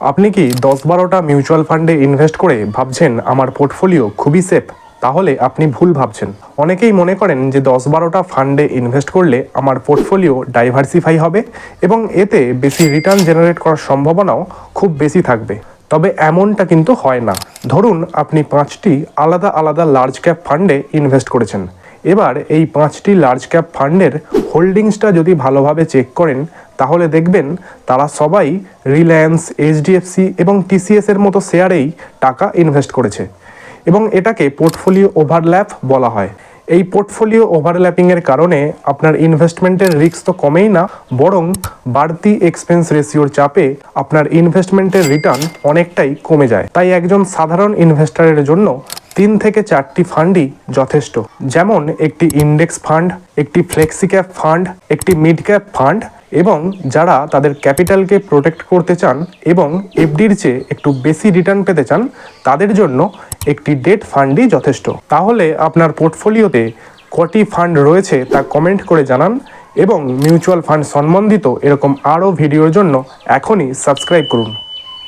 আপনি কি 10-12টা মিউচুয়াল ফান্ডে ইনভেস্ট করে ভাবছেন আমার পোর্টফোলিও খুবই সেফ? তাহলে আপনি ভুল ভাবছেন। অনেকেই মনে করেন যে 10-12টা ফান্ডে ইনভেস্ট করলে আমার পোর্টফোলিও ডাইভার্সিফাই হবে এবং এতে বেশি রিটার্ন জেনারেট করার সম্ভাবনাও খুব বেশি থাকবে। তবে এমনটা কিন্তু হয় না। ধরুন আপনি 5টি আলাদা আলাদা লার্জ ক্যাপ ফান্ডে ইনভেস্ট করেছেন। এবার এই 5টি লার্জ ক্যাপ ফান্ডের হোল্ডিংসটা যদি ভালোভাবে চেক করেন তাহলে দেখবেন তারা সবাই রিলায়েন্স, এইচডিএফসি এবং টিসিএস এর মতো শেয়ারেই টাকা ইনভেস্ট করেছে এবং এটাকে পোর্টফোলিও ওভারল্যাপ বলা হয়। এই পোর্টফোলিও ওভারল্যাপিংয়ের কারণে আপনার ইনভেস্টমেন্টের রিস্ক তো কমেই না, বরং বাড়তি এক্সপেন্স রেশিওর চাপে আপনার ইনভেস্টমেন্টের রিটার্ন অনেকটাই কমে যায়। তাই একজন সাধারণ ইনভেস্টরের জন্য 3 থেকে 4টি ফান্ডই যথেষ্ট, যেমন একটি ইন্ডেক্স ফান্ড, একটি ফ্লেক্সি ক্যাপ ফান্ড, একটি মিড ক্যাপ ফান্ড এবং যারা তাদের ক্যাপিটালকে প্রোটেক্ট করতে চান এবং এফডির চেয়ে একটু বেশি রিটার্ন পেতে চান তাদের জন্য একটি ডেট ফান্ডই যথেষ্ট। তাহলে আপনার পোর্টফোলিওতে কটি ফান্ড রয়েছে তা কমেন্ট করে জানান এবং মিউচুয়াল ফান্ড সম্বন্ধিত এরকম আরও ভিডিওর জন্য এখনই সাবস্ক্রাইব করুন।